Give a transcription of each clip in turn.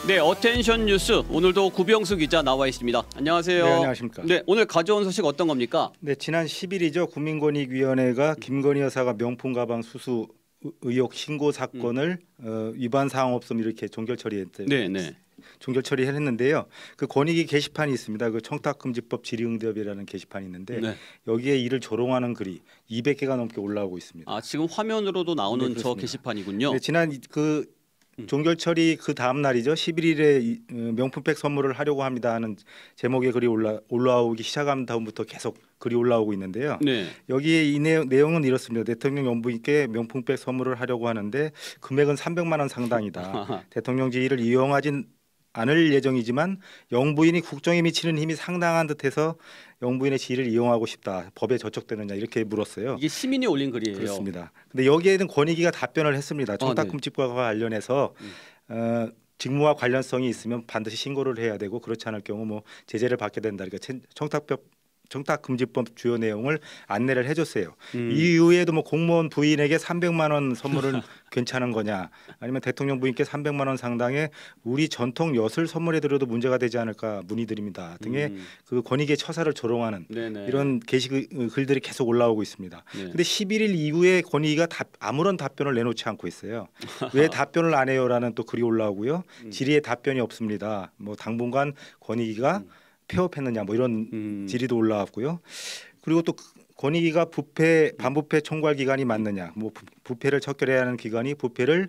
네, 어텐션 뉴스 오늘도 구병수 기자 나와 있습니다. 안녕하세요. 네, 안녕하십니까. 네, 오늘 가져온 소식 어떤 겁니까? 네, 지난 10일이죠. 국민권익위원회가 김건희 여사가 명품 가방 수수 의혹 신고 사건을 위반 사항 없음 이렇게 종결 처리했대요. 네, 네. 종결 처리했는데요. 그 권익위 게시판이 있습니다. 그 청탁금지법 질의응답이라는 게시판이 있는데 네. 여기에 이를 조롱하는 글이 200개가 넘게 올라오고 있습니다. 아, 지금 화면으로도 나오는 네, 저 게시판이군요. 네, 지난 그 종결 처리 그 다음 날이죠. 11일에 명품백 선물을 하려고 합니다 하는 제목의 글이 올라오기 시작한 다음부터 계속 글이 올라오고 있는데요. 네. 여기에 이 내용은 이렇습니다. 대통령 연부인께 명품백 선물을 하려고 하는데 금액은 300만 원 상당이다. 대통령 지위를 이용하진 않을 예정이지만 영부인이 국정에 미치는 힘이 상당한 듯해서 영부인의 지위를 이용하고 싶다. 법에 저촉되느냐 이렇게 물었어요. 이게 시민이 올린 글이에요. 그렇습니다. 근데 여기에는 권익위가 답변을 했습니다. 청탁금지법과 관련해서 직무와 관련성이 있으면 반드시 신고를 해야 되고 그렇지 않을 경우 뭐 제재를 받게 된다. 그러니까 청탁금지법 주요 내용을 안내를 해줬어요. 이후에도 뭐 공무원 부인에게 300만 원 선물은 괜찮은 거냐, 아니면 대통령 부인께 300만 원 상당의 우리 전통 엿을 선물해드려도 문제가 되지 않을까 문의드립니다 등의 그 권익위의 처사를 조롱하는 네네. 이런 글들이 계속 올라오고 있습니다. 네. 근데 11일 이후에 권익위가 아무런 답변을 내놓지 않고 있어요. 왜 답변을 안 해요라는 또 글이 올라오고요. 질의에 답변이 없습니다. 뭐 당분간 권익위가 폐업했느냐 뭐 이런 질의도 올라왔고요. 그리고 또 권익위가 반부패 총괄 기관이 맞느냐, 뭐 부패를 척결해야 하는 기관이 부패를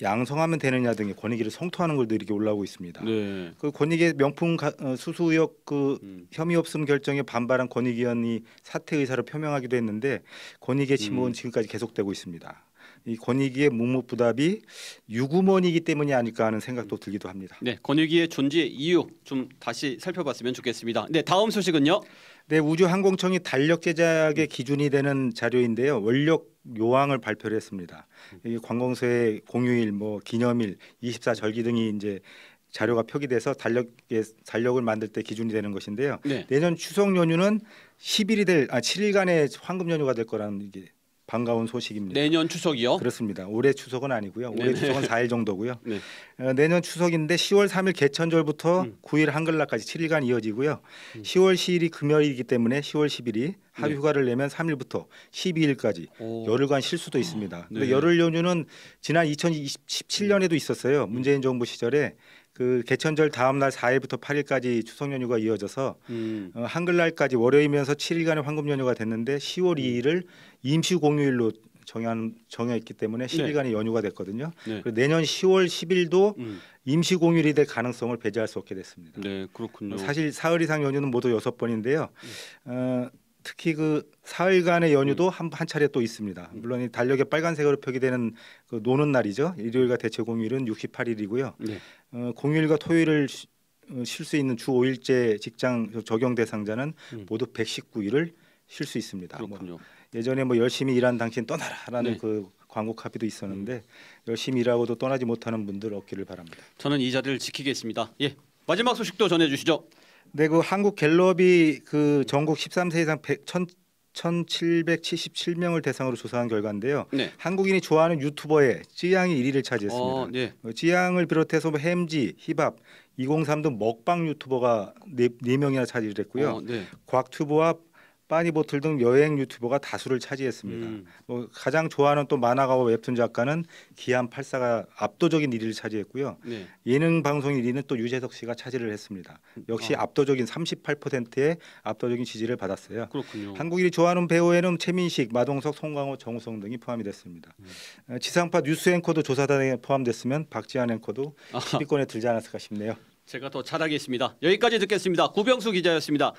양성하면 되느냐 등의 권익위를 성토하는 글도 이렇게 올라오고 있습니다. 네. 그 권익위 명품 수수 의혹 그 혐의 없음 결정에 반발한 권익위원이 사퇴 의사를 표명하기도 했는데 권익위의 침묵은 지금까지 계속되고 있습니다. 이 권익위의 묵묵부답이 유구먼이기 때문이 아닐까 하는 생각도 들기도 합니다. 네, 권익위의 존재 이유 좀 다시 살펴봤으면 좋겠습니다. 네, 다음 소식은요. 네, 우주항공청이 달력 제작의 기준이 되는 자료인데요. 원력 요항을 발표를 했습니다. 이 관공서의 공휴일, 뭐 기념일, 24절기 등이 이제 자료가 표기돼서 달력을 만들 때 기준이 되는 것인데요. 네. 내년 추석 연휴는 7일간의 황금 연휴가 될 거라는 이게 반가운 소식입니다. 내년 추석이요? 그렇습니다. 올해 추석은 아니고요. 올해 추석은 4일 정도고요. 네. 내년 추석인데 10월 3일 개천절부터 9일 한글날까지 7일간 이어지고요. 10월 10일이 금요일이기 때문에 10월 10일이 하루 휴가를 내면 3일부터 12일까지 열흘간 쉴 수도 있습니다. 근데 네. 열흘 연휴는 지난 2017년에도 있었어요. 문재인 정부 시절에 그 개천절 다음 날 4일부터 8일까지 추석 연휴가 이어져서 한글날까지 월요일이면서 7일간의 황금 연휴가 됐는데 10월 2일을 임시 공휴일로 정해있기 때문에 10일간의 연휴가 됐거든요. 네. 그리고 내년 10월 10일도 임시 공휴일이 될 가능성을 배제할 수 없게 됐습니다. 네, 그렇군요. 사실 사흘 이상 연휴는 모두 6번인데요. 특히 그 사흘간의 연휴도 한 차례 또 있습니다. 물론 이 달력에 빨간색으로 표기되는 그 노는 날이죠. 일요일과 대체 공휴일은 68일이고요. 네. 공휴일과 토요일을 쉴 수 있는 주 5일제 직장 적용 대상자는 모두 119일을 쉴 수 있습니다. 그렇군요. 예전에 뭐 열심히 일한 당신 떠나라라는 네. 그 광고 카피도 있었는데 열심히 일하고도 떠나지 못하는 분들 없기를 바랍니다. 저는 이 자리를 지키겠습니다. 예, 마지막 소식도 전해주시죠. 네, 그 한국 갤럽이 그 전국 13세 이상 1,777명을 대상으로 조사한 결과인데요. 네. 한국인이 좋아하는 유튜버의 찌양이 1위를 차지했습니다. 네. 찌양을 비롯해서 뭐 햄지, 힙합, 203 등 먹방 유튜버가 4명이나 차지를 했고요. 네. 곽튜브와 빠니보틀 등 여행 유튜버가 다수를 차지했습니다. 뭐 가장 좋아하는 또 만화가와 웹툰 작가는 기안84가 압도적인 1위를 차지했고요. 네. 예능 방송 1위는 또 유재석 씨가 차지를 했습니다. 역시 압도적인 38%의 압도적인 지지를 받았어요. 그렇군요. 한국인이 좋아하는 배우에는 최민식, 마동석, 송강호, 정우성 등이 포함이 됐습니다. 지상파 뉴스 앵커도 조사단에 포함됐으면 박지한 앵커도 10위권에 들지 않았을까 싶네요. 제가 더 잘하겠습니다. 여기까지 듣겠습니다. 구병수 기자였습니다.